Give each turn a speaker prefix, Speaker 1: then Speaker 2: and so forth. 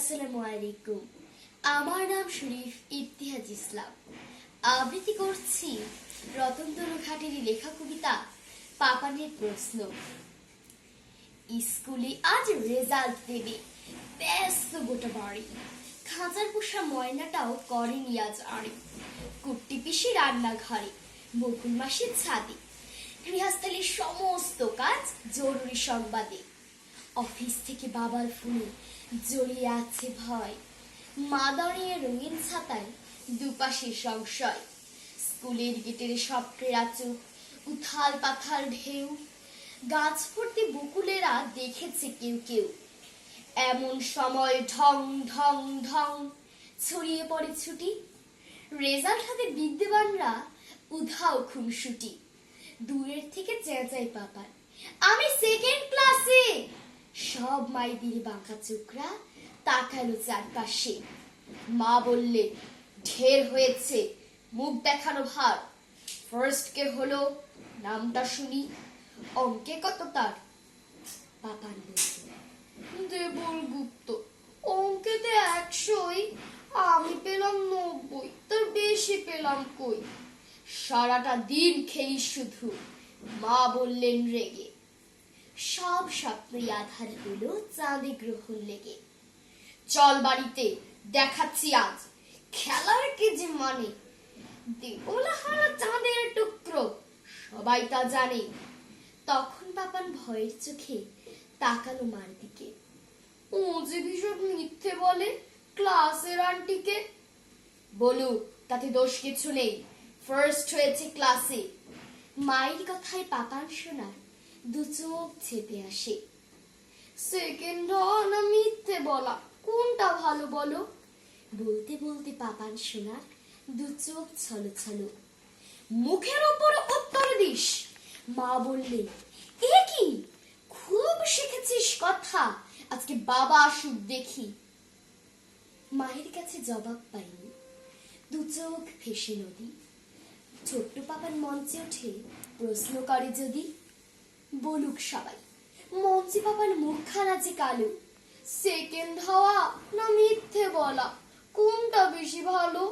Speaker 1: আসসালামু আলাইকুম। আমার নাম শরীফ ইফতিহাজ ইসলাম। আবৃত্তি করছি রতনতনু ঘাটেরই লেখা কবিতা পাপানের প্রশ্ন। স্কুলে আজ রেজাল্ট দেবে, ব্যস্ত গোটা বাড়ি। খাঁচার পোষা ময়নাটাও করেনি আজ আরে। কুট্টি পিসি রান্নাঘরে, বকুল মাসির ছাদে। গৃহস্থালির সমস্ত কাজ জরুরি সংবাদে। অফিস থেকে বাবার ফোনে জড়িয়ে আছে ভয়। মা দাঁড়িয়ে রঙিন ছাতায়, দুপাশে সংশয়। স্কুলের গেটের সবকেরা চুপ, উথাল পাথাল ঢেউ। গাছ ভর্তি বকুলেরা দেখেছে কেউ কেউ। এমন সময় ঢং ঢং ঢং ছড়িয়ে পড়ে ছুটি। রেজাল্ট হাতে বিদ্যমানরা উধাও খুনসুটি। দূরের থেকে চেঁচাই পাপান, আমি সেকেন্ড ক্লাসে। সব মাইদির বাঁকা চোখরা তাকালো চারপাশে। মা বললে, ঢের হয়েছে, মুখ দেখানো ভার। ফার্স্ট কে হলো, নামটা শুনি। অঙ্কে কত তার? পাপান বলল, দেবল গুপ্ত। অঙ্কেতে 100, আমি পেলাম 90, তার বেশি পেলাম কই? সারাটা দিন খেলি শুধু, মা বললেন রেগে। সব স্বপ্নই আধার হলো চাঁদে গ্রহণ লেগে। চল বাড়িতে, দেখাচ্ছি আজ খেলার কি যে মানে। দেবলা হারা চাঁদের টুকরো, সবাই তা জানে। তখন পাপান ভয়ের চোখে তাকালো মার দিকে। ও যে ভীষণ মিথ্যে বলে ক্লাসের আন্টিকে। বলুক, তাতে দোষ কিছু নেই, ফার্স্ট হয়েছে ক্লাসে। মায়ের কথায় পাপান শোনার দু চোখ চেপে আসে। সেকেন্ড হওয়া না মিথ্যে বলা, কোনটা ভালো বলো? বলতে বলতে পাপান শোনার দু চোখ ছলো ছলো। মুখের ওপর উত্তর দিস, মা বললে। এ কি, খুব শিখেছিস কথা, আজকে বাবা আসুক দেখি। মায়ের কাছে জবাব পাইনি, দু চোখ ভেসে নদী। ছোট্ট পাপান মঞ্চে উঠে প্রশ্ন করে যদি। বলুক সবাই, মঞ্চে পাপান মুখখানা যে কালো। সেকেন্ড হওয়া না মিথ্যে বলা, কোনটা বেশি ভালো?